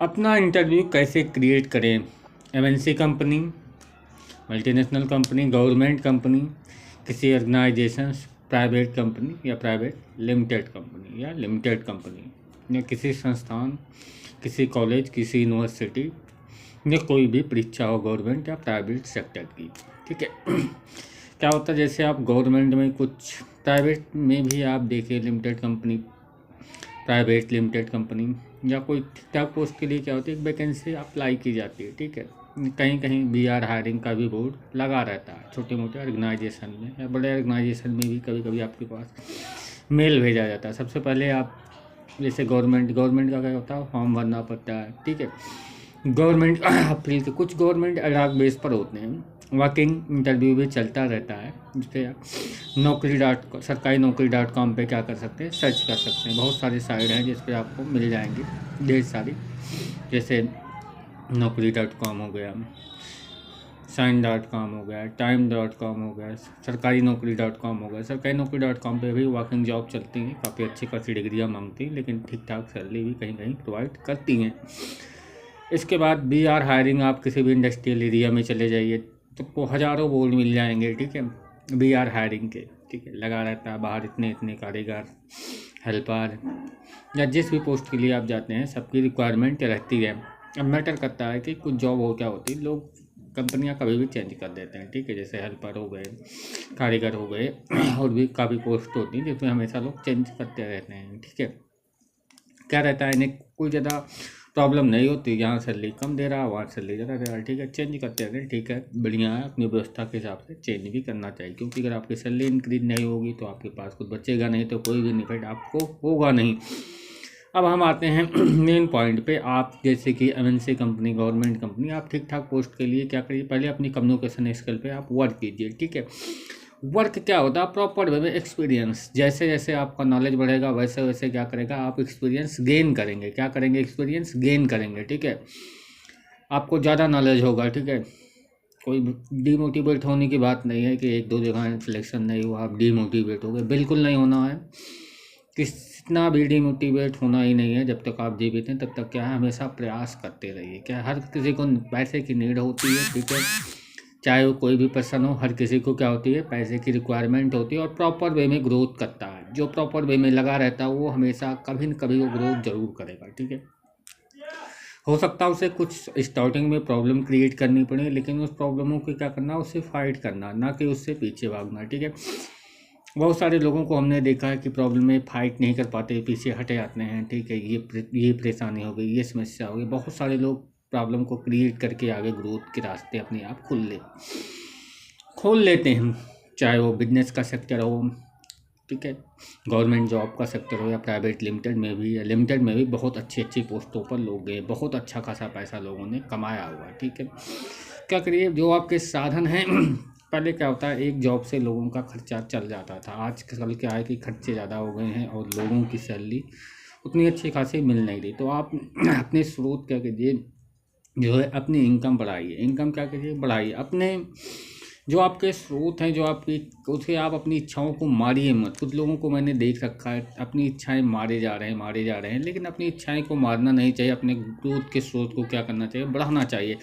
अपना इंटरव्यू कैसे क्रिएट करें। MNC company, multinational company, government company, किसी ऑर्गेनाइजेशन, प्राइवेट कंपनी या प्राइवेट लिमिटेड कंपनी या लिमिटेड कंपनी या किसी संस्थान, किसी कॉलेज, किसी यूनिवर्सिटी या कोई भी परीक्षा हो गवर्नमेंट या प्राइवेट सेक्टर की। ठीक है। क्या होता है, जैसे आप गवर्नमेंट में कुछ, प्राइवेट में भी आप देखिए limited company, private limited company या कोई ठीक ठाक पोस्ट के लिए क्या होती है, एक वैकेंसी अप्लाई की जाती है। ठीक है। कहीं कहीं बीआर हायरिंग का भी बोर्ड लगा रहता है, छोटे मोटे ऑर्गेनाइजेशन में या बड़े ऑर्गेनाइजेशन में भी कभी कभी आपके पास मेल भेजा जाता है। सबसे पहले आप जैसे गवर्नमेंट का क्या होता है, फॉर्म भरना पड़ता है। ठीक है। गवर्नमेंट अप्रील के कुछ गवर्नमेंट अलग बेस पर होते हैं, वर्किंग इंटरव्यू भी चलता रहता है, जिसपे सरकारी नौकरी.com पे क्या कर सकते हैं, सर्च कर सकते हैं। बहुत सारी साइट हैं जिस पे आपको मिल जाएंगी ढेर सारी, जैसे नौकरी.com हो गया, sign.com हो गया, time.com हो गया, सरकारी नौकरी.com हो गया। सरकारी नौकरी.com पे भी वर्किंग जॉब चलती हैं, काफ़ी अच्छी खासी डिग्रियाँ मांगती हैं, लेकिन ठीक ठाक सैलरी भी कहीं कहीं प्रोवाइड करती हैं। इसके बाद बीआर हायरिंग, आप किसी भी इंडस्ट्रियल एरिया में चले जाइए तो आपको हज़ारों बोर्ड मिल जाएंगे। ठीक है, बीआर हायरिंग के। ठीक है, लगा रहता है बाहर इतने इतने कारीगर, हेल्पर या जिस भी पोस्ट के लिए आप जाते हैं, सबकी रिक्वायरमेंट रहती है। अब मैटर करता है कि कुछ जॉब हो क्या होती है, लोग कंपनियां कभी भी चेंज कर देते हैं। ठीक है, जैसे हेल्पर हो गए, कारीगर हो गए और भी काफ़ी पोस्ट होती हैं जिसमें हमेशा लोग चेंज करते रहते हैं। ठीक है, क्या रहता है, इन्हें कोई ज़्यादा प्रॉब्लम नहीं होती, जहाँ सैलरी कम दे रहा वहाँ सैलरी ज़्यादा दे रहा। ठीक है, चेंज करते रहते हैं। ठीक है, बढ़िया है, अपनी व्यवस्था के हिसाब से चेंज भी करना चाहिए, क्योंकि अगर आपकी सैलरी इंक्रीज नहीं होगी तो आपके पास कुछ बचेगा नहीं, तो कोई भी बेनिफिट आपको होगा नहीं। अब हम आते हैं मेन पॉइंट पे। आप जैसे कि एमएनसी कंपनी, गवर्नमेंट कंपनी, आप ठीक ठाक पोस्ट के लिए क्या करिए, पहले अपनी कम्युनिकेशन स्किल पे आप वर्क कीजिए। ठीक है, वर्क क्या होता है, प्रॉपर वे में एक्सपीरियंस। जैसे जैसे आपका नॉलेज बढ़ेगा वैसे वैसे क्या करेगा, आप एक्सपीरियंस गेन करेंगे। क्या करेंगे, एक्सपीरियंस गेन करेंगे। ठीक है, आपको ज़्यादा नॉलेज होगा। ठीक है, कोई डीमोटिवेट होने की बात नहीं है कि एक दो जगह सिलेक्शन नहीं हुआ आप डीमोटिवेट हो गए, बिल्कुल नहीं होना है। कितना भी डीमोटिवेट होना ही नहीं है। जब तक आप जीवित हैं तब तक क्या है, हमेशा प्रयास करते रहिए। क्या हर किसी को पैसे की नीड होती है। ठीक है, चाहे वो कोई भी पर्सन हो, हर किसी को क्या होती है, पैसे की रिक्वायरमेंट होती है, और प्रॉपर वे में ग्रोथ करता है। जो प्रॉपर वे में लगा रहता है वो हमेशा कभी न कभी वो ग्रोथ जरूर करेगा। ठीक है, हो सकता है उसे कुछ स्टार्टिंग में प्रॉब्लम क्रिएट करनी पड़े, लेकिन उस प्रॉब्लमों को क्या करना, उससे फाइट करना, ना कि उससे पीछे भागना। ठीक है, बहुत सारे लोगों को हमने देखा है कि प्रॉब्लम में फाइट नहीं कर पाते, पीछे हटे जाते हैं। ठीक है, ये परेशानी हो गई, ये समस्या हो गई। बहुत सारे लोग प्रॉब्लम को क्रिएट करके आगे ग्रोथ के रास्ते अपने आप खोल लेते हैं, चाहे वो बिजनेस का सेक्टर हो। ठीक है, गवर्नमेंट जॉब का सेक्टर हो या प्राइवेट लिमिटेड में भी, या लिमिटेड में भी बहुत अच्छी अच्छी पोस्टों पर लोग गए, बहुत अच्छा खासा पैसा लोगों ने कमाया हुआ। ठीक है, क्या करिए, जो आपके साधन हैं पहले क्या होता है, एक जॉब से लोगों का खर्चा चल जाता था। आजकल क्या है कि खर्चे ज़्यादा हो गए हैं और लोगों की सैलरी उतनी अच्छी खासी मिल नहीं रही। तो आप अपने स्रोत क्या कीजिए, जो है अपनी इनकम बढ़ाइए। इनकम क्या कीजिए, बढ़ाइए। अपने जो आपके स्रोत हैं, जो आपकी, उसे आप अपनी इच्छाओं को मारिए मत। कुछ लोगों को मैंने देख रखा है, अपनी इच्छाएं मारे जा रहे हैं, लेकिन अपनी इच्छाएं को मारना नहीं चाहिए। अपने ग्रोथ के स्रोत को क्या करना चाहिए, बढ़ाना चाहिए।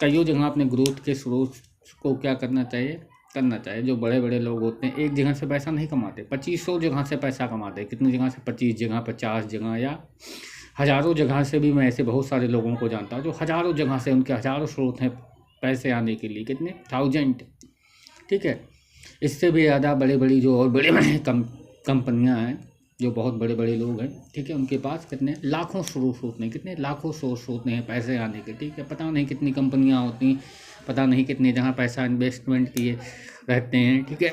कईयों जगह अपने ग्रोथ के स्रोत को क्या करना चाहिए। जो बड़े बड़े लोग होते हैं एक जगह से पैसा नहीं कमाते, 2500 जगह से पैसा कमाते हैं। कितनी जगह से, 25 जगह, 50 जगह या हज़ारों जगह से भी। मैं ऐसे बहुत सारे लोगों को जानता हूँ जो हज़ारों जगह से, उनके हज़ारों स्रोत हैं पैसे आने के लिए, कितने 1000। ठीक है, इससे भी ज़्यादा बड़े बड़ी जो और बड़े बड़े कंपनियां हैं, जो बहुत बड़े बड़े लोग हैं। ठीक है, उनके पास कितने लाखों सोर्स होते हैं, कितने लाखों सोर्स होते हैं पैसे आने के। ठीक है, पता नहीं कितनी कंपनियां होती हैं, पता नहीं कितने जहाँ पैसा इन्वेस्टमेंट किए रहते हैं। ठीक है,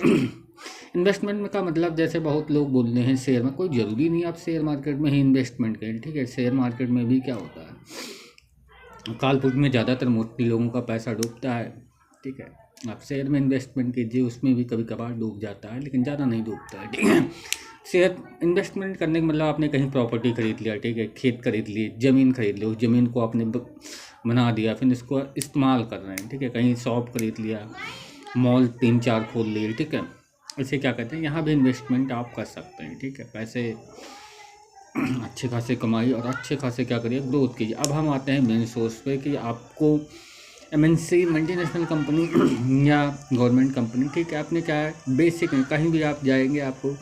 इन्वेस्टमेंट का मतलब, जैसे बहुत लोग बोलते हैं शेयर में, कोई ज़रूरी नहीं आप शेयर मार्केट में ही इन्वेस्टमेंट करें। ठीक है, शेयर मार्केट में भी क्या होता है, कालपुट में ज़्यादातर मोस्टली लोगों का पैसा डूबता है। ठीक है, आप शेयर में इन्वेस्टमेंट कीजिए, उसमें भी कभी कभार डूब जाता है, लेकिन ज़्यादा नहीं डूबता है। ठीक है, शेयर इन्वेस्टमेंट करने का मतलब आपने कहीं प्रॉपर्टी खरीद लिया। ठीक है, खेत खरीद ली, ज़मीन खरीद ली, उस ज़मीन को आपने बना दिया, फिर इसको इस्तेमाल कर रहे हैं। ठीक है, कहीं शॉप खरीद लिया, मॉल 3-4 खोल लिए। ठीक है, इसे क्या कहते हैं, यहाँ भी इन्वेस्टमेंट आप कर सकते हैं। ठीक है, पैसे अच्छे खासे कमाई और अच्छे खासे क्या करिए, ग्रोथ कीजिए। अब हम आते हैं मेन सोर्स पे कि आपको एमएनसी मल्टीनेशनल कंपनी या गवर्नमेंट कंपनी, ठीक है, आपने क्या है बेसिक कहीं भी आप जाएंगे आपको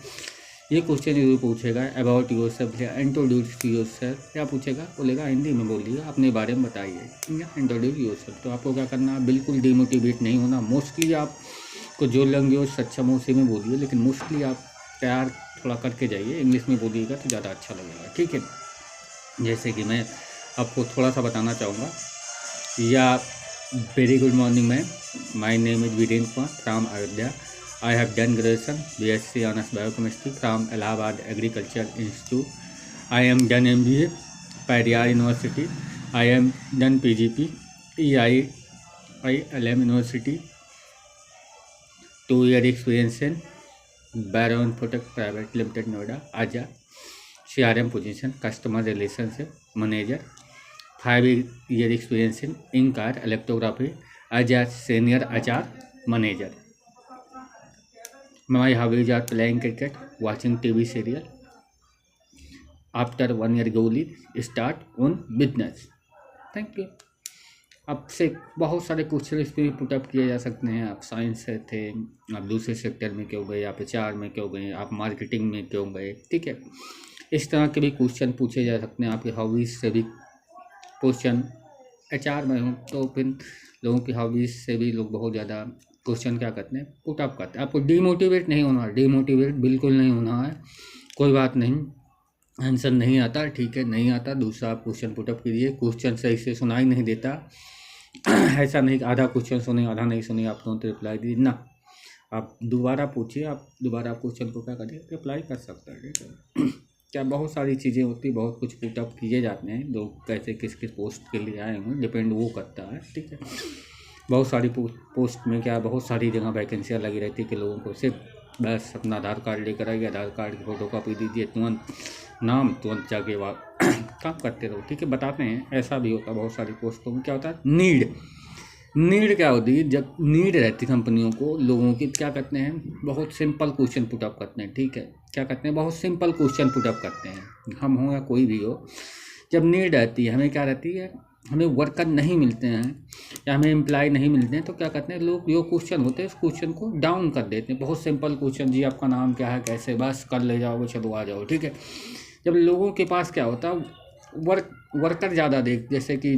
ये क्वेश्चन जरूर पूछेगा, अबाउट योर सेल्फ या इंट्रोड्यूस योर सेल्फ, क्या पूछेगा, बोलेगा हिंदी में बोलिए, अपने बारे में बताइए या इंट्रोड्यूस योर सेल्फ। तो आपको क्या करना है, बिल्कुल डिमोटिवेट नहीं होना। मोस्टली आपको जो लैंग्वेज सक्षम हो उसी में बोलिए, लेकिन मोस्टली आप तैयार थोड़ा करके जाइए, इंग्लिश में बोलिएगा तो ज़्यादा अच्छा लगेगा, ठीक है। जैसे कि मैं आपको थोड़ा सा बताना चाहूँगा, या very good morning ma'am, my name is Virendra Kumar from Ayodhya, I have done graduation BSc honours biochemistry from Allahabad agriculture institute, I am done MBA Periyar university, I am done PGP EIILM university, 2 year experience in Baron product private limited Noida, आजा CRM position customer relationship manager, 5 year experience in इंकार electrography as a senior HR manager. My hobbies are playing cricket, watching TV serial, after 1 year goal start on business. Thank you. अब से बहुत सारे question इस पर put up किए जा सकते हैं। आप साइंस से थे, आप दूसरे सेक्टर में क्यों गए, आप HR में क्यों गए, आप मार्केटिंग में क्यों गए, ठीक है। इस तरह के भी क्वेश्चन पूछे जा सकते हैं। आपकी हॉबीज़ से भी क्वेश्चन, HR में हूँ तो फिर लोगों की हॉबीज़ से भी लोग बहुत ज़्यादा क्वेश्चन क्या करते हैं, पुटअप करते हैं। आपको डीमोटिवेट नहीं होना है, डीमोटिवेट बिल्कुल नहीं होना है। कोई बात नहीं, आंसर नहीं आता, ठीक है, नहीं आता, दूसरा आप क्वेश्चन पुटअप कीजिए। क्वेश्चन सही से सुनाई नहीं देता, ऐसा नहीं कि आधा क्वेश्चन सुने आधा नहीं सुने आप तुरंत रिप्लाई दीजिए ना, आप दोबारा पूछिए, आप दोबारा क्वेश्चन को क्या करिए, रिप्लाई कर सकते हैं, ठीक है। क्या बहुत सारी चीज़ें होती, बहुत कुछ पुटअप किए जाते हैं, लोग कैसे किस किस पोस्ट के लिए आए हों डिपेंड वो करता है, ठीक है। बहुत सारी पोस्ट में क्या बहुत सारी जगह वैकेंसियाँ लगी रहती है कि लोगों को सिर्फ बस अपना आधार कार्ड लेकर आइए, आधार कार्ड की फ़ोटोकॉपी दीजिए, तुरंत नाम, तुरंत जाके काम करते रहो, ठीक है। बताते हैं ऐसा भी होता है बहुत सारी पोस्टों में। क्या होता है, नीड क्या होती है, जब नीड रहती कंपनियों को लोगों की, क्या करते हैं, बहुत सिंपल क्वेश्चन पुटअप करते हैं, ठीक है। क्या करते हैं, बहुत सिंपल क्वेश्चन पुटअप करते हैं। हम हो या कोई भी हो, जब नीड रहती है, हमें क्या रहती है, हमें वर्कर नहीं मिलते हैं या हमें एम्प्लॉय नहीं मिलते हैं, तो क्या करते हैं लोग, जो क्वेश्चन होते हैं उस क्वेश्चन को डाउन कर देते हैं। बहुत सिंपल क्वेश्चन, जी आपका नाम क्या है, कैसे, बस कल ले जाओगे, चलो आ जाओ, ठीक है। जब लोगों के पास क्या होता है, वर्कर ज़्यादा जैसे कि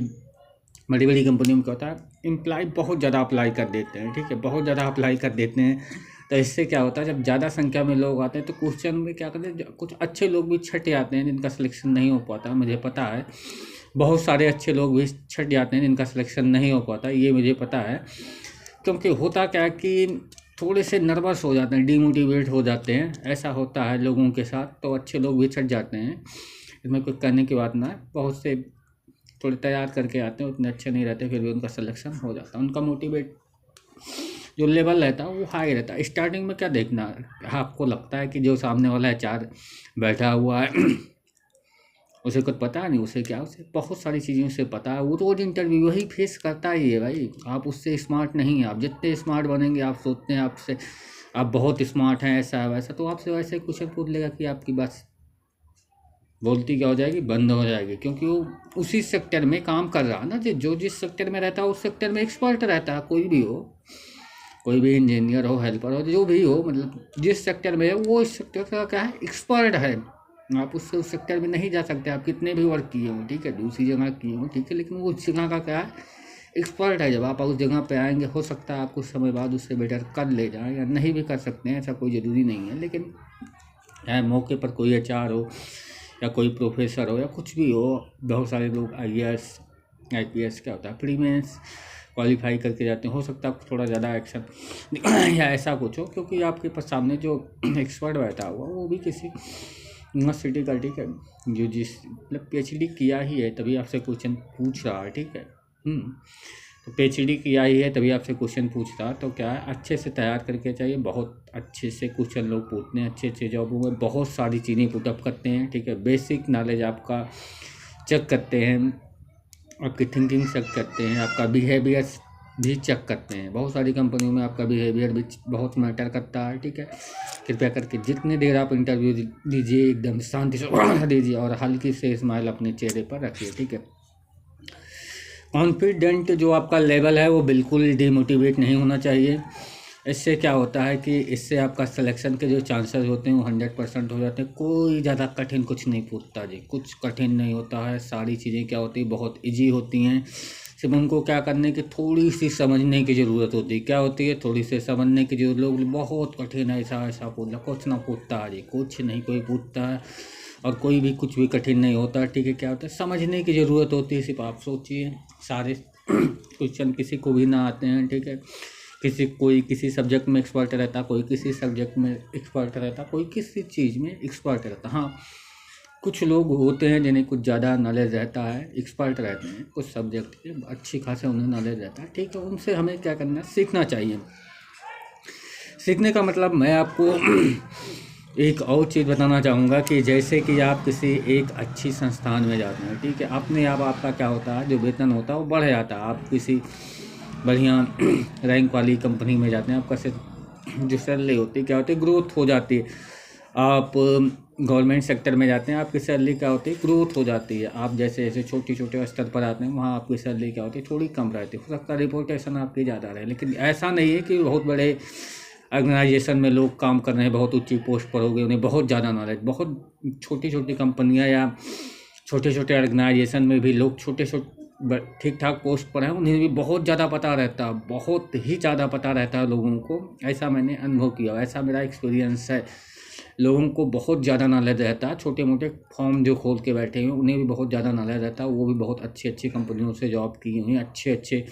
बड़ी बड़ी कंपनियों में क्या होता है, एम्प्लॉय बहुत ज़्यादा अप्लाई कर देते हैं, ठीक है, बहुत ज़्यादा अप्लाई कर देते हैं। तो इससे क्या होता है, जब ज़्यादा संख्या में लोग आते हैं तो क्वेश्चन में क्या करते हैं, कुछ अच्छे लोग भी छट जाते हैं जिनका सिलेक्शन नहीं हो पाता, मुझे पता है। बहुत सारे अच्छे लोग भी छट जाते हैं जिनका सिलेक्शन नहीं हो पाता, ये मुझे पता है। क्योंकि होता क्या है कि थोड़े से नर्वस हो जाते हैं, डीमोटिवेट हो जाते हैं, ऐसा होता है लोगों के साथ, तो अच्छे लोग भी छट जाते हैं। इसमें कोई कहने की बात ना है। बहुत से थोड़े तैयार करके आते हैं, उतने अच्छे नहीं रहते, फिर भी उनका सिलेक्शन हो जाता है। उनका मोटिवेट जो लेवल रहता है वो हाई रहता है। स्टार्टिंग में क्या देखना, आपको लगता है कि जो सामने वाला HR बैठा हुआ है उसे कुछ पता नहीं, उसे क्या, उसे बहुत सारी चीज़ें उसे पता है, वो रोज़ इंटरव्यू वही फेस करता ही है भाई। आप उससे स्मार्ट नहीं हैं, आप जितने स्मार्ट बनेंगे, आप सोचते हैं आपसे आप बहुत स्मार्ट हैं, ऐसा है वैसा, तो आपसे वैसे क्वेश्चन पूछ लेगा कि आपकी बात बोलती क्या हो जाएगी, बंद हो जाएगी। क्योंकि वो उसी सेक्टर में काम कर रहा है ना, जो जिस सेक्टर में रहता है उस सेक्टर में एक्सपर्ट रहता है। कोई भी हो, कोई भी इंजीनियर हो, हेल्पर हो, जो भी हो, मतलब जिस सेक्टर में है वो इस सेक्टर का क्या है, एक्सपर्ट है। आप उससे उस सेक्टर में नहीं जा सकते, आप कितने भी वर्क किए हो, ठीक है, दूसरी जगह किए हो, ठीक है, लेकिन वो उस जगह का क्या है, एक्सपर्ट है। जब आप उस जगह पे आएंगे, हो सकता है आप कुछ समय बाद उससे बेटर कर ले जाएं या नहीं भी कर सकते हैं, ऐसा कोई ज़रूरी नहीं है। लेकिन चाहे मौके पर कोई HR हो या कोई प्रोफेसर हो या कुछ भी हो, बहुत सारे लोग IAS IPS क्या होता है, प्रीमेंस क्वालिफाई करके जाते हैं। हो सकता है थोड़ा ज़्यादा एक्शन या ऐसा कुछ हो, क्योंकि आपके पास सामने जो एक्सपर्ट बैठा हुआ वो भी किसी यूनिवर्सिटी का, ठीक है, जो जिस मतलब PhD किया ही है तभी आपसे क्वेश्चन पूछ रहा है, ठीक है। तो PhD किया ही है तभी आपसे क्वेश्चन पूछ रहा है, तो क्या है, अच्छे से तैयार करके चाहिए। बहुत अच्छे से क्वेश्चन लोग पूछते हैं, अच्छे अच्छे जॉबों में बहुत सारी चीज़ें पुटअप करते हैं, ठीक है। बेसिक नॉलेज आपका चेक करते हैं, आपकी थिंकिंग चेक करते हैं, आपका बिहेवियर भी चेक करते हैं। बहुत सारी कंपनियों में आपका बिहेवियर भी बहुत मैटर करता है, ठीक है। कृपया करके जितनी देर आप इंटरव्यू दीजिए एकदम शांति से दीजिए और हल्की से स्माइल अपने चेहरे पर रखिए, ठीक है। कॉन्फिडेंट जो आपका लेवल है वो बिल्कुल डिमोटिवेट नहीं होना चाहिए। इससे क्या होता है कि इससे आपका सिलेक्शन के जो चांसेस होते हैं वो 100% हो जाते हैं। कोई ज़्यादा कठिन कुछ नहीं पूछता जी, कुछ कठिन नहीं होता है। सारी चीज़ें क्या होती है बहुत इजी होती हैं। सिर्फ उनको क्या करने की थोड़ी सी समझने की ज़रूरत होती है। क्या होती है थोड़ी सी समझने की जरूरत। लोग बहुत कठिन है ऐसा पूछना, कुछ ना पूछता है जी, कुछ नहीं कोई पूछता है और कोई भी कुछ भी कठिन नहीं होता, ठीक है। क्या होता है समझने की ज़रूरत होती है। सिर्फ आप सोचिए सारे क्वेश्चन किसी को भी ना आते हैं, ठीक है। कोई किसी सब्जेक्ट में एक्सपर्ट रहता, कोई किसी सब्जेक्ट में एक्सपर्ट रहता, कोई किसी चीज़ में एक्सपर्ट रहता। हाँ, कुछ लोग होते हैं जिन्हें कुछ ज़्यादा नॉलेज रहता है, एक्सपर्ट रहते हैं कुछ सब्जेक्ट के, अच्छी खासे उन्हें नॉलेज रहता है, ठीक है। उनसे हमें क्या करना है, सीखना चाहिए। सीखने का मतलब मैं आपको एक और चीज़ बताना चाहूँगा कि जैसे कि आप किसी एक अच्छी संस्थान में जाते हैं, ठीक है। अपने आप आपका क्या होता है जो वेतन होता है वो बढ़ जाता है। आप किसी बढ़िया रैंक वाली कंपनी में जाते हैं, आपका जो सैलरी होती है क्या होती है ग्रोथ हो जाती है। आप गवर्नमेंट सेक्टर में जाते हैं, आपकी सैलरी क्या होती है ग्रोथ हो जाती है। आप जैसे जैसे छोटे स्तर पर आते हैं वहाँ आपकी सैलरी क्या होती है थोड़ी कम रहती है। हो सकता है रिपोर्टेशन आपकी ज़्यादा रहे, लेकिन ऐसा नहीं है कि बहुत बड़े ऑर्गेनाइजेशन में लोग काम कर रहे हैं, बहुत ऊंची पोस्ट पर हो गए, उन्हें बहुत ज़्यादा नॉलेज। बहुत छोटी कंपनियां या छोटे ऑर्गेनाइजेशन में भी लोग छोटे ठीक ठाक पोस्ट पर हैं, उन्हें भी बहुत ज़्यादा पता रहता है, बहुत ही ज़्यादा पता रहता है लोगों को। ऐसा मैंने अनुभव किया, ऐसा मेरा एक्सपीरियंस है। लोगों को बहुत ज़्यादा नॉलेज रहता है। छोटे मोटे फॉर्म जो खोल के बैठे हैं उन्हें भी बहुत ज़्यादा नॉलेज रहता है। वो भी बहुत अच्छी कंपनियों से जॉब की हुई, अच्छे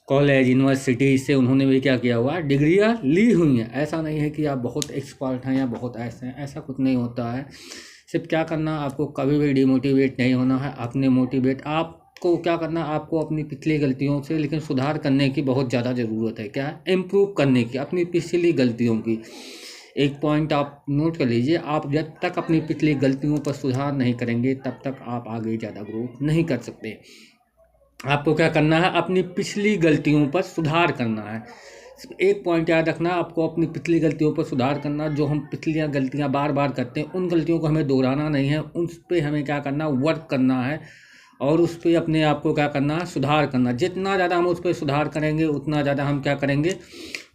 कॉलेज यूनिवर्सिटी से उन्होंने भी क्या किया हुआ डिग्रियाँ ली हुई हैं। ऐसा नहीं है कि आप बहुत एक्सपर्ट हैं या बहुत ऐसे हैं, ऐसा कुछ नहीं होता है। सिर्फ क्या करना, आपको कभी भी डिमोटिवेट नहीं होना है। अपने मोटिवेट आपको क्या करना, आपको अपनी पिछली गलतियों से लेकिन सुधार करने की बहुत ज़्यादा ज़रूरत है। क्या है, इम्प्रूव करने की अपनी पिछली गलतियों की। एक पॉइंट आप नोट कर लीजिए, आप जब तक अपनी पिछली गलतियों पर सुधार नहीं करेंगे तब तक आप आगे ज़्यादा ग्रोथ नहीं कर सकते। आपको क्या करना है, अपनी पिछली गलतियों पर सुधार करना है। एक पॉइंट याद रखना, आपको अपनी पिछली गलतियों पर सुधार करना। जो हम पिछलियाँ गलतियाँ बार बार करते हैं उन गलतियों को हमें दोहराना नहीं है, उस पर हमें क्या करना, वर्क करना है और उस पर अपने आप को क्या करना है, सुधार करना। जितना ज़्यादा हम उस पर सुधार करेंगे उतना ज़्यादा हम क्या करेंगे,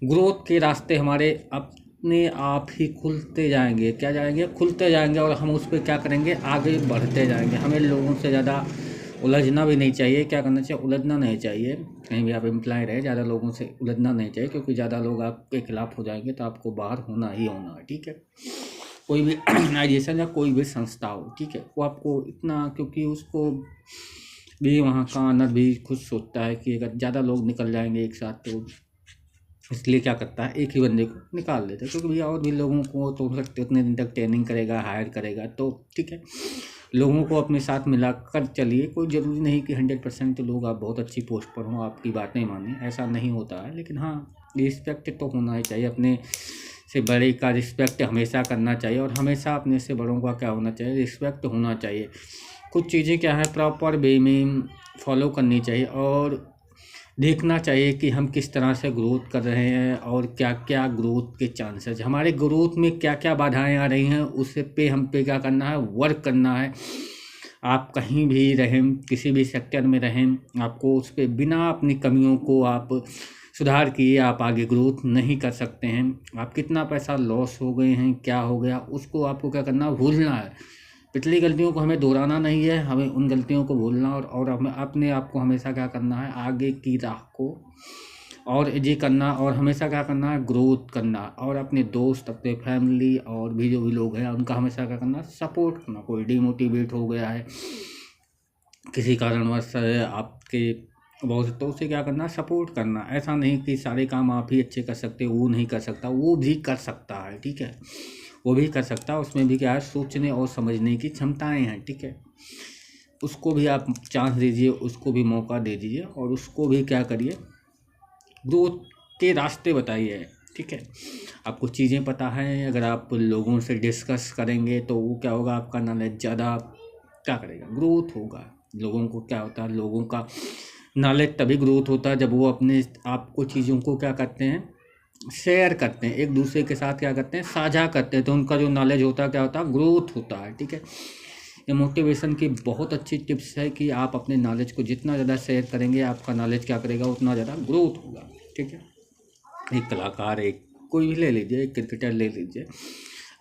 ग्रोथ के रास्ते हमारे अपने आप ही खुलते जाएंगे। क्या जाएंगे, खुलते जाएंगे और हम उस पर क्या करेंगे, आगे बढ़ते जाएंगे। हमें लोगों से ज़्यादा उलझना भी नहीं चाहिए। क्या करना चाहिए, उलझना नहीं चाहिए। कहीं भी आप एम्प्लॉय रहे, ज़्यादा लोगों से उलझना नहीं चाहिए, क्योंकि ज़्यादा लोग आपके खिलाफ हो जाएंगे तो आपको बाहर होना ही होना है, ठीक है। कोई भी ऑर्गेनाइजेशन या कोई भी संस्था हो, ठीक है, वो आपको इतना, क्योंकि उसको भी वहाँ का ऑनर भी खुद सोचता है कि अगर ज़्यादा लोग निकल जाएंगे एक साथ तो इसलिए क्या करता है, एक ही बंदे को निकाल देता है। क्योंकि भैया और भी लोगों को तो हो सकते उतने दिन तक ट्रेनिंग करेगा, हायर करेगा, तो ठीक है लोगों को अपने साथ मिलाकर चलिए। कोई ज़रूरी नहीं कि 100% लोग आप बहुत अच्छी पोस्ट पर हों, आपकी बातें मानें, ऐसा नहीं होता है। लेकिन हाँ, रिस्पेक्ट तो होना ही चाहिए। अपने से बड़े का रिस्पेक्ट हमेशा करना चाहिए और हमेशा अपने से बड़ों का क्या होना चाहिए, रिस्पेक्ट होना चाहिए। कुछ चीज़ें क्या है प्रॉपर वे में फॉलो करनी चाहिए और देखना चाहिए कि हम किस तरह से ग्रोथ कर रहे हैं और क्या क्या ग्रोथ के चांसेस, हमारे ग्रोथ में क्या क्या बाधाएं आ रही हैं, उस पे हम पे क्या करना है, वर्क करना है। आप कहीं भी रहें, किसी भी सेक्टर में रहें, आपको उस पे बिना अपनी कमियों को आप सुधार किए आप आगे ग्रोथ नहीं कर सकते हैं। आप कितना पैसा लॉस हो गए हैं, क्या हो गया, उसको आपको क्या करना, भूलना है। पिछली गलतियों को हमें दोहराना नहीं है, हमें उन गलतियों को भूलना और हमें अपने आप को हमेशा क्या करना है, आगे की राह को और ये करना और हमेशा क्या करना है, ग्रोथ करना। और अपने दोस्त, अपने फैमिली और भी जो भी लोग हैं उनका हमेशा क्या करना, सपोर्ट करना। कोई डिमोटिवेट हो गया है किसी कारणवश आपके बहुत, तो उसे क्या करना, सपोर्ट करना। ऐसा नहीं कि सारे काम आप ही अच्छे कर सकते, वो नहीं कर सकता, वो भी कर सकता है, ठीक है, वो भी कर सकता है। उसमें भी क्या है, सोचने और समझने की क्षमताएं हैं, ठीक है। उसको भी आप चांस दीजिए, उसको भी मौका दे दीजिए और उसको भी क्या करिए, ग्रोथ के रास्ते बताइए, ठीक है। आपको चीज़ें पता है, अगर आप लोगों से डिस्कस करेंगे तो वो क्या होगा, आपका नॉलेज ज़्यादा क्या करेगा, ग्रोथ होगा। लोगों को क्या होता है, लोगों का नॉलेज तभी ग्रोथ होता है जब वो अपने आपको चीज़ों को क्या करते हैं, शेयर करते हैं, एक दूसरे के साथ क्या करते हैं, साझा करते हैं, तो उनका जो नॉलेज होता है क्या होता है, ग्रोथ होता है। ठीक है, ये मोटिवेशन की बहुत अच्छी टिप्स है कि आप अपने नॉलेज को जितना ज़्यादा शेयर करेंगे आपका नॉलेज क्या करेगा, उतना ज़्यादा ग्रोथ होगा। ठीक है, एक कलाकार, एक कोई भी ले लीजिए, एक क्रिकेटर ले लीजिए,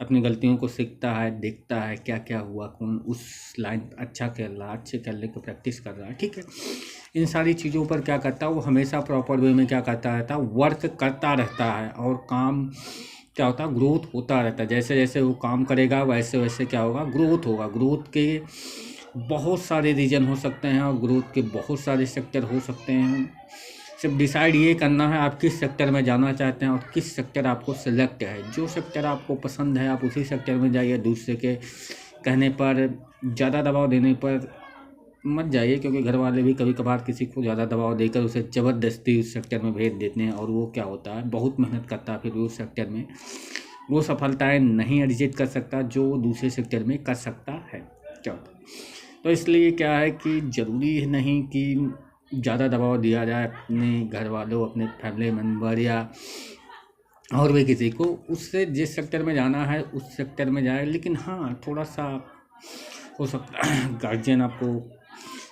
अपनी गलतियों को सीखता है, देखता है क्या क्या हुआ, कौन उस लाइन अच्छा खेल रहा है, अच्छे खेलने की प्रैक्टिस कर रहा है। ठीक है, इन सारी चीज़ों पर क्या करता है वो, हमेशा प्रॉपर वे में क्या करता रहता है, वर्क करता रहता है, और काम क्या होता है, ग्रोथ होता रहता है। जैसे जैसे वो काम करेगा वैसे वैसे क्या होगा, ग्रोथ होगा। ग्रोथ के बहुत सारे रीजन हो सकते हैं और ग्रोथ के बहुत सारे सेक्टर हो सकते हैं। सिर्फ डिसाइड ये करना है आप किस सेक्टर में जाना चाहते हैं और किस सेक्टर आपको सिलेक्ट है। जो सेक्टर आपको पसंद है आप उसी सेक्टर में जाइए, दूसरे के कहने पर, ज़्यादा दबाव देने पर मत जाइए, क्योंकि घर वाले भी कभी कभार किसी को ज़्यादा दबाव देकर उसे ज़बरदस्ती उस सेक्टर में भेज देते हैं, और वो क्या होता है, बहुत मेहनत करता है, फिर भी उस सेक्टर में वो सफलताएं नहीं अर्जित कर सकता जो दूसरे सेक्टर में कर सकता है। क्या होता है, तो इसलिए क्या है कि ज़रूरी नहीं कि ज़्यादा दबाव दिया जाए अपने घर वालों, अपने फैमिली मेम्बर या और भी किसी को, उससे जिस सेक्टर में जाना है उस सेक्टर में जाए। लेकिन हाँ, थोड़ा सा हो सकता है गार्जियन आपको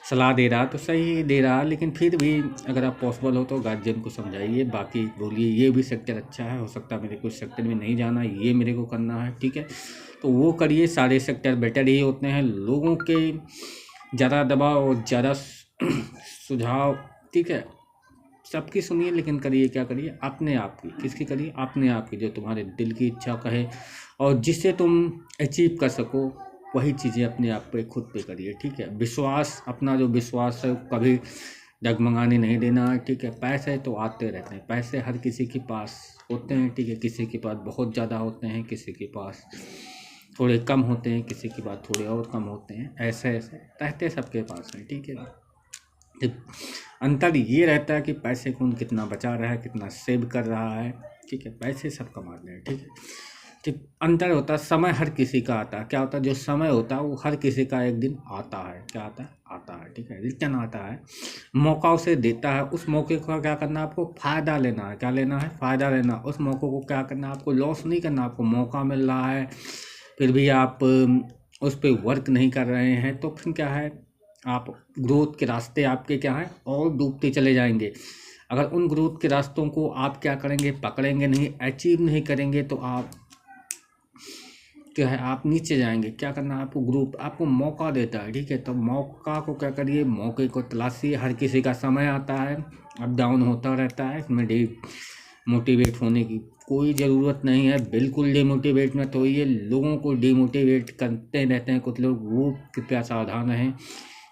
सलाह दे रहा तो सही दे रहा, लेकिन फिर भी अगर आप पॉसिबल हो तो गार्जियन को समझाइए, बाकी बोलिए ये भी सेक्टर अच्छा है, हो सकता है मेरे को इस सेक्टर में नहीं जाना, ये मेरे को करना है। ठीक है, तो वो करिए, सारे सेक्टर बेटर ही होते हैं। लोगों के ज़्यादा दबाव और ज़्यादा सुझाव, ठीक है, सबकी सुनिए, लेकिन करिए क्या, करिए अपने आप की। किसकी करिए, अपने आप की, जो तुम्हारे दिल की इच्छा कहे और जिससे तुम अचीव कर सको, वही चीज़ें अपने आप पे खुद पे करिए। ठीक है, विश्वास, अपना जो विश्वास है कभी डगमगाने नहीं देना है। ठीक है, पैसे तो आते रहते हैं, पैसे हर किसी के पास होते हैं। ठीक है, किसी के पास बहुत ज़्यादा होते हैं, किसी के पास थोड़े कम होते हैं, किसी के पास थोड़े और कम होते हैं, ऐसे ऐसे रहते सबके पास हैं। ठीक है, अंतर ये रहता है कि पैसे कौन कितना बचा रहा है, कितना सेव कर रहा है। ठीक है, पैसे सब कमा रहे हैं। ठीक है, ठीक, अंतर होता है, समय हर किसी का आता है। क्या होता है, जो समय होता है वो हर किसी का एक दिन आता है। क्या आता है, आता है। ठीक है, रिटर्न आता है, मौका उसे देता है। उस मौके का क्या करना है, आपको फ़ायदा लेना है। क्या लेना है, फ़ायदा लेना। उस मौके को क्या करना है, आपको लॉस नहीं करना। आपको मौका मिल रहा है फिर भी आप उस पर वर्क नहीं कर रहे हैं, तो फिर क्या है, आप ग्रोथ के रास्ते आपके क्या है और डूबते चले जाएंगे। अगर उन ग्रोथ के रास्तों को आप क्या करेंगे, पकड़ेंगे नहीं, अचीव नहीं करेंगे, तो आप क्या है, आप नीचे जाएंगे। क्या करना है आपको, ग्रुप आपको मौका देता है। ठीक है, तो मौका को क्या करिए, मौके को तलाशिए। हर किसी का समय आता है, अप डाउन होता रहता है, इसमें मोटिवेट होने की कोई ज़रूरत नहीं है। बिल्कुल डिमोटिवेट मत होइए, लोगों को डिमोटिवेट करते रहते हैं कुछ लोग, वो कृपया सावधान रहें।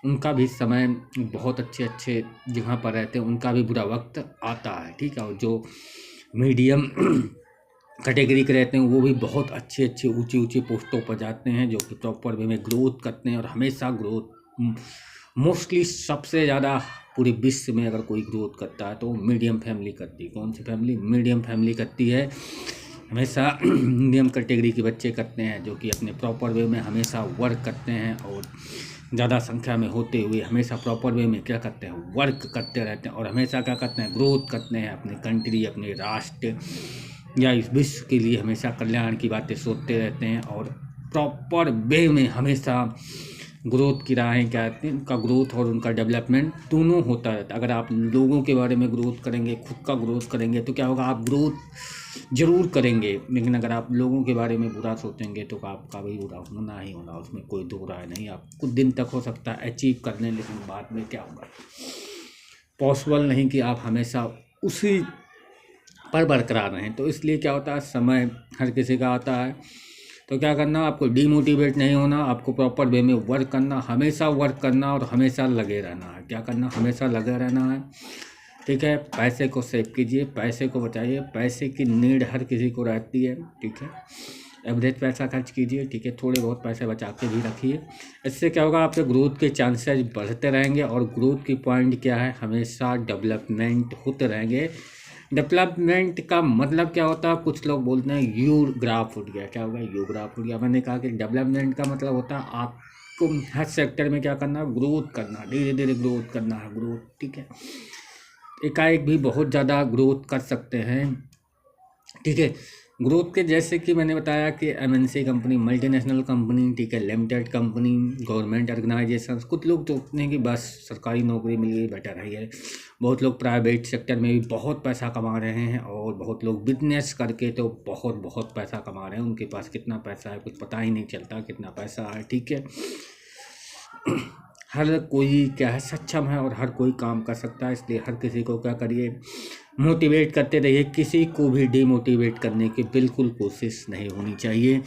उनका भी समय बहुत अच्छे अच्छे जगह पर रहते हैं, उनका भी बुरा वक्त आता है। ठीक है, और जो मीडियम कैटेगरी के रहते हैं वो भी बहुत अच्छे अच्छे ऊंची ऊंची पोस्टों पर जाते हैं, जो कि प्रॉपर वे में ग्रोथ करते हैं। और हमेशा ग्रोथ मोस्टली सबसे ज़्यादा पूरे विश्व में अगर कोई ग्रोथ करता है तो मीडियम फैमिली करती है। कौन सी फैमिली, मीडियम फैमिली करती है। हमेशा मीडियम कैटेगरी के बच्चे करते हैं, जो कि अपने प्रॉपर वे में हमेशा वर्क करते हैं, और ज़्यादा संख्या में होते हुए हमेशा प्रॉपर वे में क्या करते हैं, वर्क करते रहते हैं, और हमेशा क्या करते हैं, ग्रोथ करते हैं। अपने कंट्री, अपने राष्ट्र या इस विश्व के लिए हमेशा कल्याण की बातें सोचते रहते हैं, और प्रॉपर वे में हमेशा ग्रोथ की राहें क्या कहते हैं, उनका ग्रोथ और उनका डेवलपमेंट दोनों होता रहता है। अगर आप लोगों के बारे में ग्रोथ करेंगे, खुद का ग्रोथ करेंगे, तो क्या होगा, आप ग्रोथ जरूर करेंगे। लेकिन अगर आप लोगों के बारे में बुरा सोचेंगे तो आपका भी बुरा होना ही होना, उसमें कोई दो राय नहीं। आप कुछ दिन तक हो सकता है अचीव कर लें, लेकिन बाद में क्या होगा, पॉसिबल नहीं कि आप हमेशा उसी पर बरकरार रहें। तो इसलिए क्या होता है, समय हर किसी का आता है, तो क्या करना, आपको डीमोटिवेट नहीं होना, आपको प्रॉपर वे में वर्क करना, हमेशा वर्क करना, और हमेशा लगे रहना है। क्या करना, हमेशा लगे रहना है। ठीक है, पैसे को सेव कीजिए, पैसे को बचाइए। पैसे की नीड हर किसी को रहती है। ठीक है, एवरेज पैसा खर्च कीजिए। ठीक है, थोड़े बहुत पैसे बचा के भी रखिए। इससे क्या होगा, आपके ग्रोथ के चांसेस बढ़ते रहेंगे, और ग्रोथ की पॉइंट क्या है, हमेशा डेवलपमेंट होते रहेंगे। डेवलपमेंट का मतलब क्या होता है, कुछ लोग बोलते हैं यू ग्राफ उठ गया। क्या होगा, यू ग्राफ उठ गया। मैंने कहा कि डेवलपमेंट का मतलब होता है आप को हर सेक्टर में क्या करना है, ग्रोथ करना, धीरे धीरे ग्रोथ करना है, ग्रोथ, ठीक है। एकाएक भी बहुत ज़्यादा ग्रोथ कर सकते हैं, ठीक है। ग्रोथ के जैसे कि मैंने बताया कि एमएनसी कंपनी, मल्टीनेशनल कंपनी, ठीक है, लिमिटेड कंपनी, गवर्नमेंट ऑर्गेनाइजेशंस, कुछ लोग सोचते हैं कि बस सरकारी नौकरी मिल गई बेटर है। बहुत लोग प्राइवेट सेक्टर में भी बहुत पैसा कमा रहे हैं, और बहुत लोग बिजनेस करके तो बहुत बहुत पैसा कमा रहे हैं। उनके पास कितना पैसा है कुछ पता ही नहीं चलता, कितना पैसा है, ठीक है। हर कोई क्या है, सक्षम है और हर कोई काम कर सकता है, इसलिए हर किसी को क्या करिए, मोटिवेट करते रहिए। किसी को भी डिमोटिवेट करने की बिल्कुल कोशिश नहीं होनी चाहिए।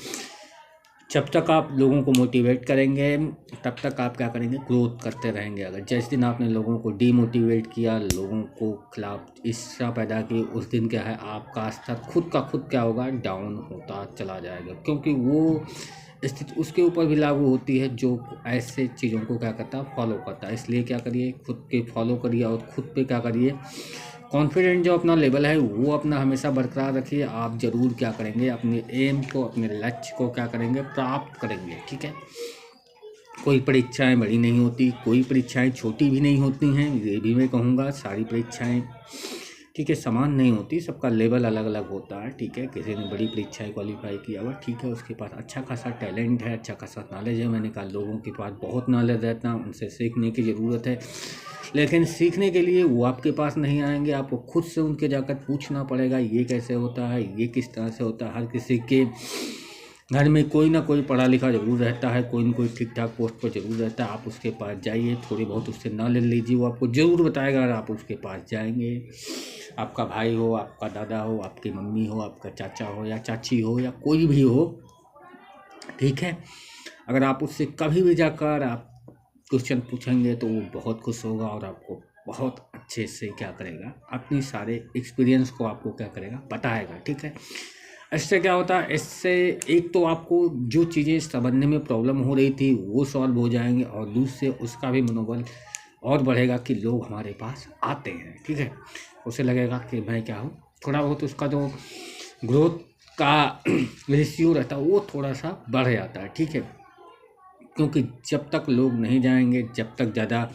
जब तक आप लोगों को मोटिवेट करेंगे तब तक आप क्या करेंगे, ग्रोथ करते रहेंगे। अगर जिस दिन आपने लोगों को डिमोटिवेट किया, लोगों को खिलाफ ईर्ष्या पैदा की, उस दिन क्या है, आपका स्तर खुद का खुद क्या होगा, डाउन होता चला जाएगा। क्योंकि वो स्थिति उसके ऊपर भी लागू होती है जो ऐसे चीज़ों को क्या करता है, फॉलो करता है। इसलिए क्या करिए, खुद के फॉलो करिए और खुद पे क्या करिए, कॉन्फिडेंट जो अपना लेवल है वो अपना हमेशा बरकरार रखिए। आप ज़रूर क्या करेंगे, अपने एम को, अपने लक्ष्य को क्या करेंगे, प्राप्त करेंगे, ठीक है। कोई परीक्षाएं बड़ी नहीं होती, कोई परीक्षाएं छोटी भी नहीं होती हैं, ये भी मैं कहूँगा। सारी परीक्षाएं, ठीक है, समान नहीं होती, सबका लेवल अलग अलग होता है, ठीक है। किसी ने बड़ी परीक्षाएं क्वालिफाई किया हुआ, ठीक है, उसके पास अच्छा खासा टैलेंट है, अच्छा खासा नॉलेज है। मैंने कहा लोगों के पास बहुत नॉलेज रहता है, उनसे सीखने की ज़रूरत है। लेकिन सीखने के लिए वो आपके पास नहीं आएंगे, आपको खुद से उनके जाकर पूछना पड़ेगा, ये कैसे होता है, ये किस तरह से होता है। हर किसी के घर में कोई ना कोई पढ़ा लिखा जरूर रहता है, कोई ना कोई ठीक ठाक पोस्ट पर जरूर रहता है। आप उसके पास जाइए, थोड़ी बहुत उससे नॉलेज लीजिए, वो आपको ज़रूर बताएगा। अगर आप उसके पास जाएंगे, आपका भाई हो, आपका दादा हो, आपकी मम्मी हो, आपका चाचा हो या चाची हो या कोई भी हो, ठीक है, अगर आप उससे कभी भी जाकर आप क्वेश्चन पूछेंगे तो वो बहुत खुश होगा और आपको बहुत अच्छे से क्या करेगा, अपनी सारे एक्सपीरियंस को आपको क्या करेगा, बताएगा, ठीक है। इससे क्या होता है, इससे एक तो आपको जो चीज़ें समझने में प्रॉब्लम हो रही थी वो सॉल्व हो जाएंगे, और दूसरे उसका भी मनोबल और बढ़ेगा कि लोग हमारे पास आते हैं, ठीक है। उसे लगेगा कि मैं क्या हूँ, थोड़ा बहुत उसका जो ग्रोथ का रेशियो रहता है वो थोड़ा सा बढ़ जाता है, ठीक है। क्योंकि जब तक लोग नहीं जाएंगे, जब तक ज़्यादा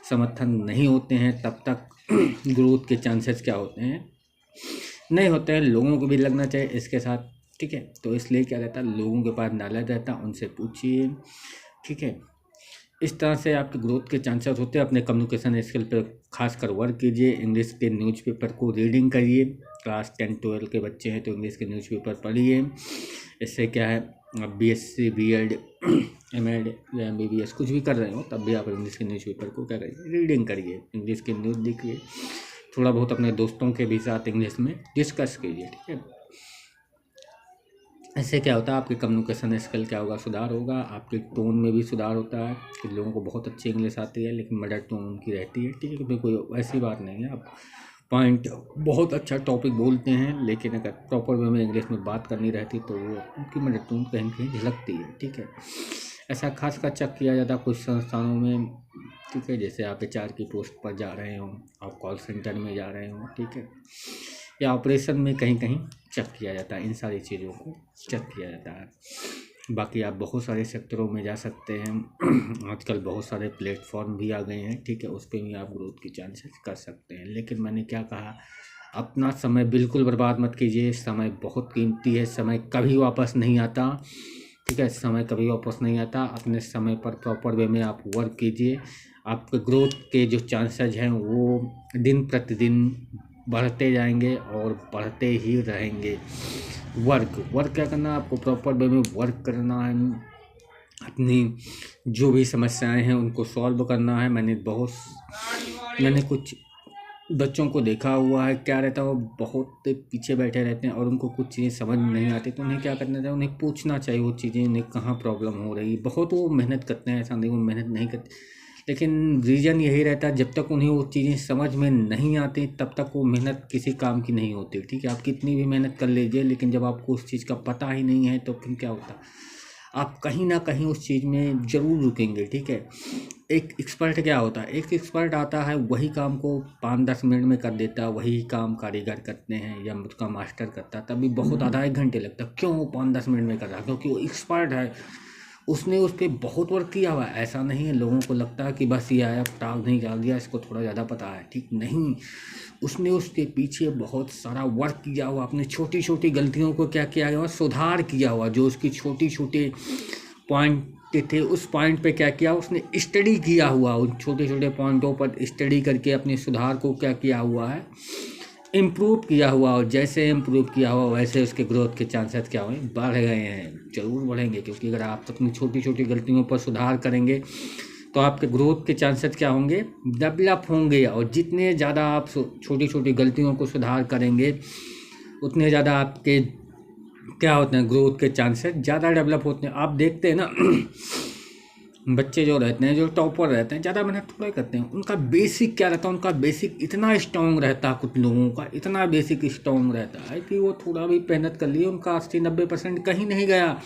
समर्थन नहीं होते हैं, तब तक ग्रोथ के चांसेस क्या होते हैं, नहीं होते हैं। लोगों को भी लगना चाहिए इसके साथ, ठीक है। तो इसलिए क्या रहता है, लोगों के पास नॉलेज रहता है, उनसे पूछिए, ठीक है। इस तरह से आपके ग्रोथ के चांसेस होते हैं। अपने कम्युनिकेशन स्किल पर खासकर वर्क कीजिए। इंग्लिश के न्यूज़पेपर को रीडिंग करिए। क्लास 10-12 के बच्चे हैं तो इंग्लिश के न्यूज़पेपर पढ़िए। इससे क्या है, आप बीएससी, बीएड, एमएड या एमबीबीएस कुछ भी कर रहे हो तब भी आप इंग्लिश के न्यूज़पेपर को क्या करिए, रीडिंग करिए, इंग्लिश के न्यूज़ देखिए। थोड़ा बहुत अपने दोस्तों के भी साथ इंग्लिश में डिस्कस कीजिए, ठीक है। ऐसे क्या होता है, आपके कम्युनिकेशन स्किल क्या होगा, सुधार होगा। आपके टोन में भी सुधार होता है कि लोगों को बहुत अच्छी इंग्लिश आती है लेकिन मदर टोन उनकी रहती है, ठीक है। क्योंकि कोई ऐसी बात नहीं है, आप पॉइंट बहुत अच्छा टॉपिक बोलते हैं लेकिन अगर प्रॉपर वे में इंग्लिश में बात करनी रहती तो वो उनकी मदर टोन कहीं कहीं झलकती है, ठीक है। ऐसा खास का चेक किया जाता है कुछ संस्थानों में, ठीक है। जैसे आप एचआर की पोस्ट पर जा रहे हो, आप कॉल सेंटर में जा रहे हो, ठीक है, या ऑपरेशन में कहीं कहीं चेक किया जाता है। इन सारी चीज़ों को चेक किया जाता है। बाकी आप बहुत सारे सेक्टरों में जा सकते हैं। आजकल बहुत सारे प्लेटफॉर्म भी आ गए हैं, ठीक है, उस पर भी आप ग्रोथ की चांसेस कर सकते हैं। लेकिन मैंने क्या कहा, अपना समय बिल्कुल बर्बाद मत कीजिए। समय बहुत कीमती है, समय कभी वापस नहीं आता, ठीक है। समय कभी वापस नहीं आता। अपने समय पर प्रॉपर वे में आप वर्क कीजिए। आपके ग्रोथ के जो चांसेस हैं वो दिन प्रतिदिन बढ़ते जाएंगे और बढ़ते ही रहेंगे। वर्क क्या करना है, आपको प्रॉपर वे में वर्क करना है। अपनी जो भी समस्याएं हैं उनको सॉल्व करना है। मैंने कुछ बच्चों को देखा हुआ है, क्या रहता है, वो बहुत पीछे बैठे रहते हैं और उनको कुछ चीज़ें समझ नहीं आती तो उन्हें क्या करना चाहिए, उन्हें पूछना चाहिए वो चीज़ें, उन्हें कहाँ प्रॉब्लम हो रही है। बहुत वो मेहनत करते हैं, ऐसा नहीं वो मेहनत नहीं करते, लेकिन रीज़न यही रहता है जब तक उन्हें वो चीज़ें समझ में नहीं आती तब तक वो मेहनत किसी काम की नहीं होती, ठीक है। आप कितनी भी मेहनत कर लीजिए लेकिन जब आपको उस चीज़ का पता ही नहीं है तो फिर क्या होता, आप कहीं ना कहीं उस चीज़ में ज़रूर रुकेंगे, ठीक है। एक एक्सपर्ट क्या होता है, एक एक्सपर्ट आता है वही काम को 5-10 मिनट में कर देता है, वही काम कारीगर करते हैं या उसका मास्टर करता है तभी बहुत आधा 1 घंटे लगता है। क्यों 5-10 मिनट में कर रहा है, क्योंकि वो एक्सपर्ट है, उसने उस पर बहुत वर्क किया हुआ है। ऐसा नहीं है लोगों को लगता है कि बस ये आया टाग नहीं डाल दिया, इसको थोड़ा ज़्यादा पता है, ठीक नहीं। उसने उसके पीछे बहुत सारा वर्क किया हुआ, अपनी छोटी छोटी गलतियों को क्या किया हुआ, सुधार किया हुआ। जो उसकी छोटी छोटी पॉइंट थे उस पॉइंट पे क्या किया उसने, स्टडी किया हुआ। उन छोटे छोटे पॉइंटों पर स्टडी करके अपने सुधार को क्या किया हुआ है, इम्प्रूव किया हुआ। और जैसे इम्प्रूव किया हुआ वैसे उसके ग्रोथ के चांसेस क्या हुए, बढ़ गए हैं, ज़रूर बढ़ेंगे। क्योंकि अगर आप अपनी छोटी छोटी गलतियों पर सुधार करेंगे तो आपके ग्रोथ के चांसेस क्या होंगे, डेवलप होंगे। और जितने ज़्यादा आप छोटी छोटी गलतियों को सुधार करेंगे उतने ज़्यादा आपके क्या होते हैं, ग्रोथ के चांसेस ज़्यादा डेवलप होते हैं। आप देखते हैं ना बच्चे जो रहते हैं, जो टॉपर रहते हैं, ज़्यादा मेहनत थोड़ा करते हैं। उनका बेसिक क्या रहता है, उनका बेसिक इतना स्ट्रॉन्ग रहता है, कुछ लोगों का इतना बेसिक स्ट्रॉन्ग रहता है कि वो थोड़ा भी मेहनत कर लिए उनका 80-90% कहीं नहीं गया।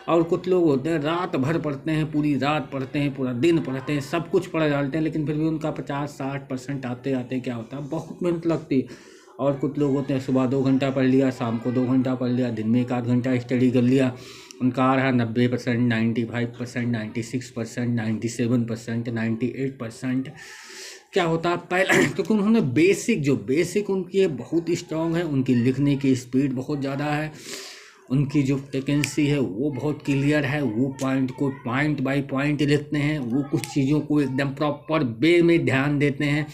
और कुछ लोग होते हैं रात भर पढ़ते हैं, पूरी रात पढ़ते हैं, पूरा दिन पढ़ते हैं, सब कुछ पढ़ डालते हैं, लेकिन फिर भी उनका 50-60% आते आते क्या होता है, बहुत मेहनत लगती है। और कुछ लोग होते हैं सुबह 2 घंटा पढ़ लिया, शाम को 2 घंटा पढ़ लिया, दिन में 1 घंटा स्टडी कर लिया, उनका आ रहा 90%, 95%, 96%, 97%, 98%। क्या होता है पहले क्योंकि उन्होंने बेसिक उनकी बहुत स्ट्रांग है, उनकी लिखने की स्पीड बहुत ज़्यादा है, उनकी जो फ्रिक्वेंसी है वो बहुत क्लियर है, वो पॉइंट को पॉइंट बाय पॉइंट लिखते हैं, वो कुछ चीज़ों को एकदम प्रॉपर वे में ध्यान देते हैं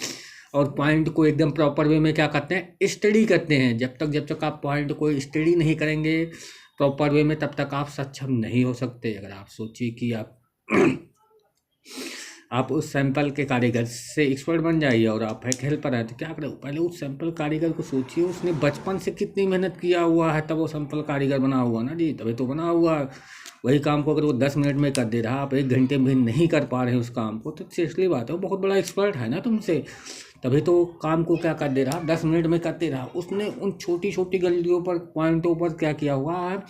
और पॉइंट को एकदम प्रॉपर वे में क्या करते हैं, स्टडी करते हैं। जब तक आप पॉइंट को स्टडी नहीं करेंगे प्रॉपर वे में, तब तक आप सक्षम नहीं हो सकते। अगर आप सोचिए कि आप उस सैंपल के कारीगर से एक्सपर्ट बन जाइए और आप एक हेल्पर हैं तो क्या करें, पहले उस सैंपल कारीगर को सोचिए उसने बचपन से कितनी मेहनत किया हुआ है, तब वो सैंपल कारीगर बना हुआ ना जी, तभी तो बना हुआ है। वही काम को अगर वो 10 मिनट में कर दे रहा, आप 1 घंटे में नहीं कर पा रहे हैं उस काम को, तो सीरियसली बात है वो बहुत बड़ा एक्सपर्ट है ना तुमसे, तभी तो काम को क्या कर दे रहा, 10 मिनट में कर दे रहा। उसने उन छोटी छोटी गलतियों पर, पॉइंटों पर क्या किया हुआ है,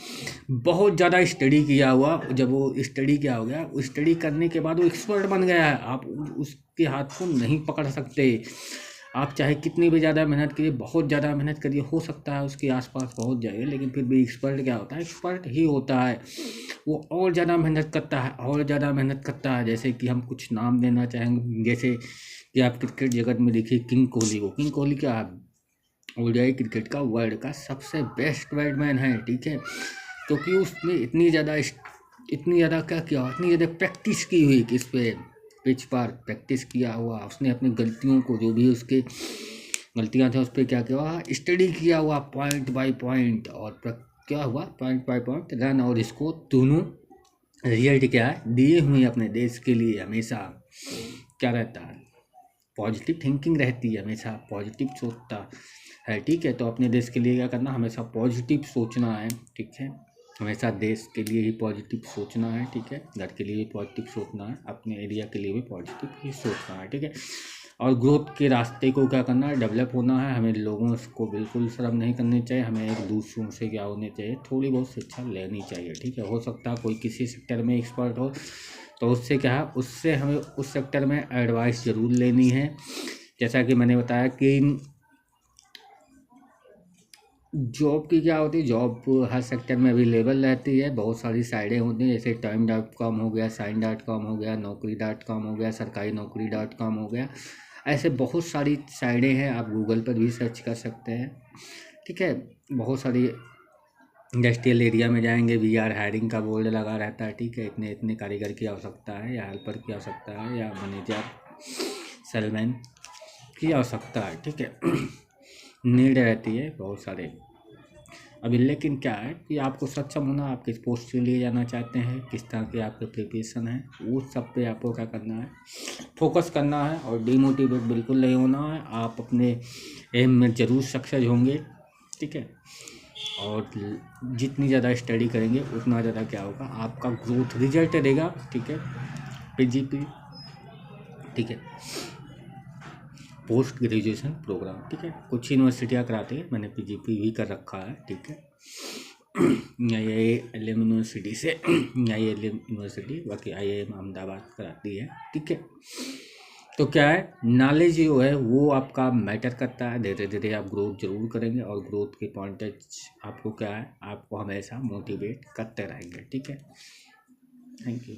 बहुत ज़्यादा स्टडी किया हुआ। जब वो स्टडी क्या हो गया, स्टडी करने के बाद वो एक्सपर्ट बन गया है, आप उसके हाथ को नहीं पकड़ सकते। आप चाहे कितनी भी ज़्यादा मेहनत करिए, बहुत ज़्यादा मेहनत करिए, हो सकता है उसके आसपास पहुंच जाइए, लेकिन फिर भी एक्सपर्ट क्या होता है, एक्सपर्ट ही होता है। वो और ज़्यादा मेहनत करता है, और ज़्यादा मेहनत करता है। जैसे कि हम कुछ नाम देना चाहेंगे, जैसे कि आप क्रिकेट जगत में देखिए किंग कोहली को। किंग कोहली क्या ओडीआई क्रिकेट का वर्ल्ड का सबसे बेस्ट बैट्समैन है, ठीक है। क्योंकि उसने इतनी ज़्यादा क्या किया, इतनी ज़्यादा प्रैक्टिस की हुई, किस पे, पिच पर प्रैक्टिस किया हुआ। उसने अपनी गलतियों को, जो भी उसके गलतियां थे उस पर क्या किया हुआ, स्टडी किया हुआ पॉइंट बाय पॉइंट। और क्या हुआ, पॉइंट बाय पॉइंट रन और इसको दोनों रिजल्ट क्या है दिए हुए अपने देश के लिए। हमेशा क्या रहता है, पॉजिटिव थिंकिंग रहती है, हमेशा पॉजिटिव सोचता है, ठीक है। तो अपने देश के लिए क्या करना, हमेशा पॉजिटिव सोचना है, ठीक है। हमेशा देश के लिए ही पॉजिटिव सोचना है, ठीक है। घर के लिए भी पॉजिटिव सोचना है, अपने एरिया के लिए भी पॉजिटिव ही सोचना है, ठीक है। और ग्रोथ के रास्ते को क्या करना है, डेवलप होना है। हमें लोगों को बिल्कुल शर्म नहीं करनी चाहिए, हमें एक दूसरों से क्या होनी चाहिए, थोड़ी बहुत शिक्षा लेनी चाहिए, ठीक है। हो सकता है कोई किसी सेक्टर में एक्सपर्ट हो तो उससे क्या है, उससे हमें उस सेक्टर में एडवाइस ज़रूर लेनी है। जैसा कि मैंने बताया कि जॉब की क्या होती है, जॉब हर सेक्टर में अवेलेबल रहती है, बहुत सारी साइटें होती हैं, जैसे time.com हो गया, sign.com हो गया, naukri.com हो गया, सरकारी naukri.com हो गया। ऐसे बहुत सारी साइटें हैं, आप गूगल पर भी सर्च कर सकते हैं, ठीक है। बहुत सारी इंडस्ट्रियल एरिया में जाएंगे, वी आर हायरिंग का बोर्ड लगा रहता है, ठीक है। इतने इतने कारीगर की आवश्यकता है, या हेल्पर की आवश्यकता है, या मैनेजर, सेलमैन की आवश्यकता है, ठीक है। नीड रहती है बहुत सारे। अभी लेकिन क्या है कि आपको सक्षम होना, आप किस पोस्ट के लिए जाना चाहते हैं, किस तरह की आपके प्रिपरेशन है, वो सब पे आपको क्या करना है, फोकस करना है। और डिमोटिवेट बिल्कुल नहीं होना है, आप अपने एम में ज़रूर सक्सेस होंगे, ठीक है। और जितनी ज़्यादा स्टडी करेंगे उतना ज़्यादा क्या होगा, आपका ग्रोथ रिजल्ट रहेगा, ठीक है। पीजीपी, ठीक है, पोस्ट ग्रेजुएशन प्रोग्राम, ठीक है। कुछ यूनिवर्सिटियाँ कराती है, मैंने पीजीपी भी कर रखा है, ठीक है। IIM यूनिवर्सिटी से, IIM यूनिवर्सिटी, बाकी IIM अहमदाबाद कराती है, ठीक है। तो क्या है, नॉलेज जो है वो आपका मैटर करता है, धीरे धीरे आप ग्रोथ जरूर करेंगे, और ग्रोथ के पॉइंटेज आपको क्या है, आपको हमेशा मोटिवेट करते रहेंगे, ठीक है। Thank you.